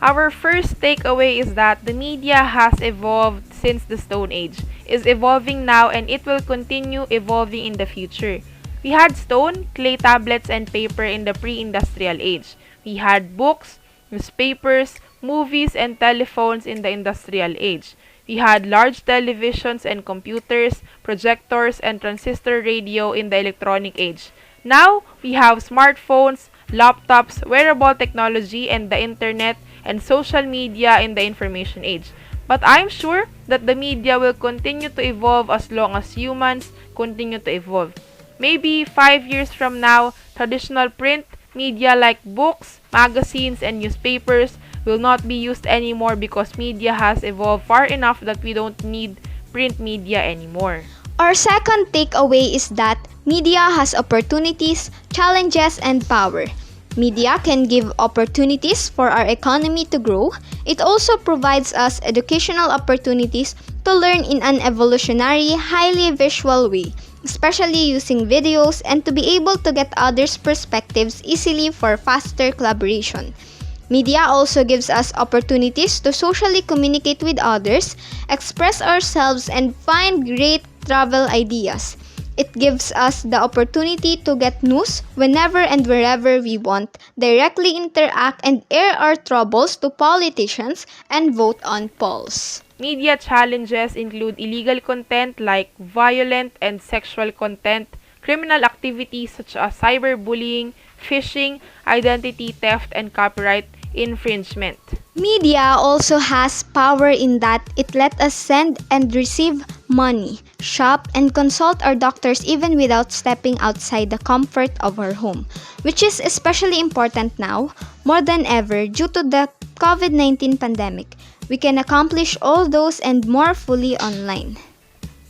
Our first takeaway is that the media has evolved since the Stone Age, is evolving now, and it will continue evolving in the future. We had stone, clay tablets, and paper in the pre-industrial age. We had books, newspapers, movies, and telephones in the industrial age. We had large televisions and computers, projectors, and transistor radio in the electronic age. Now, we have smartphones, laptops, wearable technology, and the internet, and social media in the information age. But I'm sure that the media will continue to evolve as long as humans continue to evolve. Maybe 5 years from now, traditional print media like books, magazines, and newspapers will not be used anymore because media has evolved far enough that we don't need print media anymore. Our second takeaway is that media has opportunities, challenges, and power. Media can give opportunities for our economy to grow. It also provides us educational opportunities to learn in an evolutionary, highly visual way, especially using videos and to be able to get others' perspectives easily for faster collaboration. Media also gives us opportunities to socially communicate with others, express ourselves, and find great travel ideas. It gives us the opportunity to get news whenever and wherever we want, directly interact and air our troubles to politicians, and vote on polls. Media challenges include illegal content like violent and sexual content, criminal activities such as cyberbullying, phishing, identity theft, and copyright infringement. Media also has power in that it let us send and receive money, shop, and consult our doctors even without stepping outside the comfort of our home, which is especially important now, more than ever, due to the COVID-19 pandemic. We can accomplish all those and more fully online.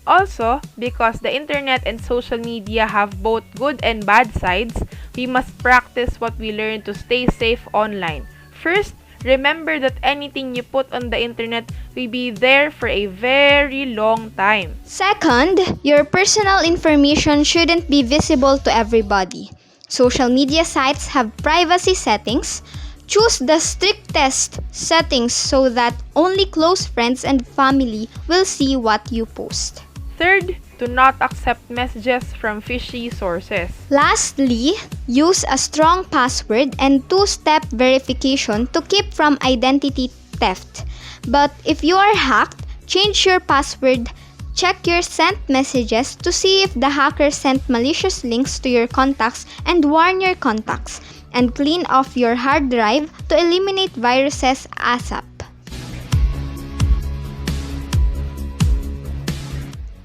Also, because the internet and social media have both good and bad sides, we must practice what we learn to stay safe online. First, remember that anything you put on the internet will be there for a very long time. Second, your personal information shouldn't be visible to everybody. Social media sites have privacy settings. Choose the strictest settings so that only close friends and family will see what you post. Third, do not accept messages from fishy sources. Lastly, use a strong password and two-step verification to keep from identity theft. But if you are hacked, change your password. Check your sent messages to see if the hacker sent malicious links to your contacts and warn your contacts. And clean off your hard drive to eliminate viruses ASAP.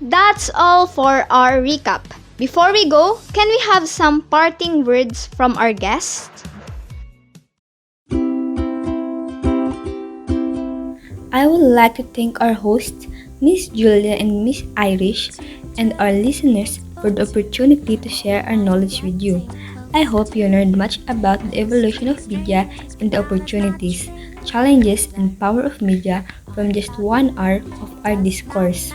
That's all for our recap. Before we go, can we have some parting words from our guest? I would like to thank our hosts, Miss Julia and Miss Irish, and our listeners for the opportunity to share our knowledge with you. I hope you learned much about the evolution of media and the opportunities, challenges, and power of media from just 1 hour of our discourse.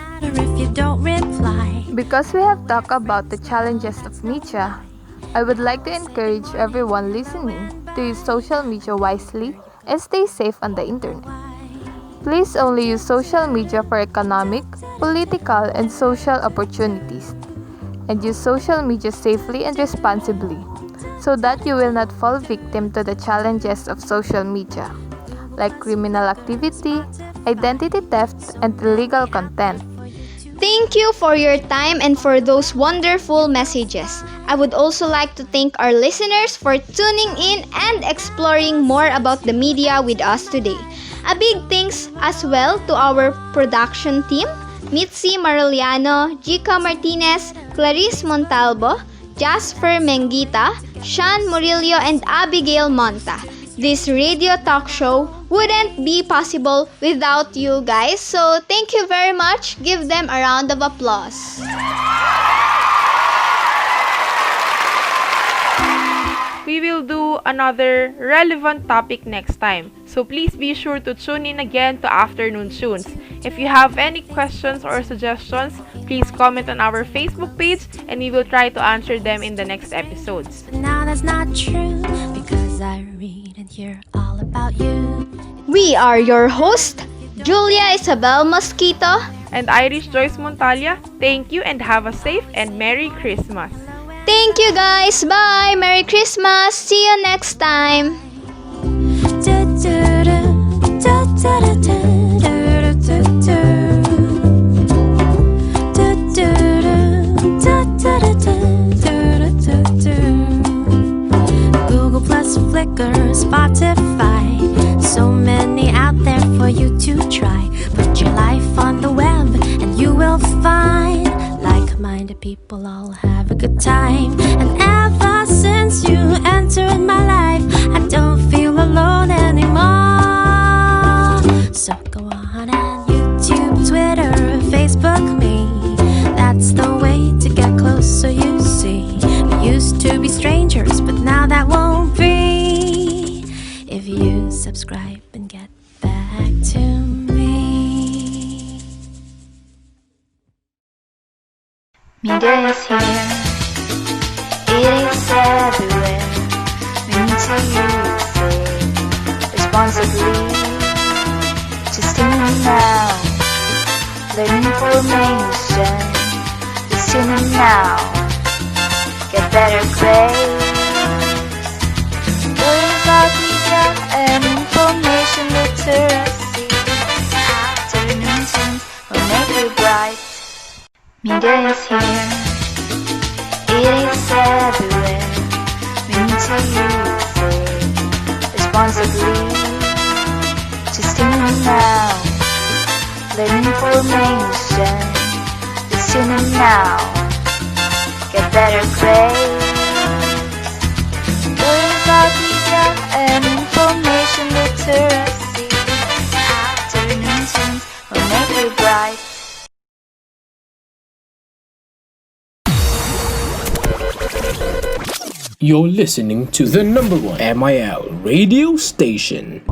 Because we have talked about the challenges of media, I would like to encourage everyone listening to use social media wisely and stay safe on the internet. Please only use social media for economic, political, and social opportunities, and use social media safely and responsibly, so that you will not fall victim to the challenges of social media, like criminal activity, identity theft, and illegal content. Thank you for your time and for those wonderful messages. I would also like to thank our listeners for tuning in and exploring more about the media with us today. A big thanks as well to our production team, Mitzi Maroliano, Jica Martinez, Clarice Montalvo, Jasper Menggita, Sean Murillo, and Abigail Monta. This radio talk show wouldn't be possible without you guys, so thank you very much. Give them a round of applause. We will do another relevant topic next time, so please be sure to tune in again to Afternoon Tunes. If you have any questions or suggestions, please comment on our Facebook page and we will try to answer them in the next episodes. But now that's not true, because I read and hear all about you. We are your host, Julia Isabel Mosquito and Irish Joyce Montalia. Thank you and have a safe and Merry Christmas. Thank you guys. Bye. Merry Christmas. See you next time. Google Plus, Flickr, Spotify, so many out there for you to try. Put your life on the web and you will find like-minded people all have a good time. And ever since you entered my life, I don't feel alone anymore. So go on and YouTube, Twitter, Facebook me. That's the way to get closer, you see. We used to be strangers, but now that won't be. If you subscribe and get back to me. Media is here, it is everywhere. We need to use it responsibly. Just tune in now, learn information. Just tune in now, get better grades. Learn about media and information literacy. Afternoon tunes will make you bright. Media is here, it is everywhere. We need to use it responsibly. Just tune in now, learn information. Just tune in now, get better grades. Learn about media and information literacy. Afternoon tunes will make you bright. You're listening to the #1 MIL radio station.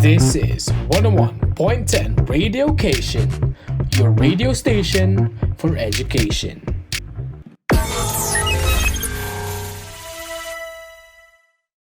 This is 101.10 Radio Cation, your radio station for education.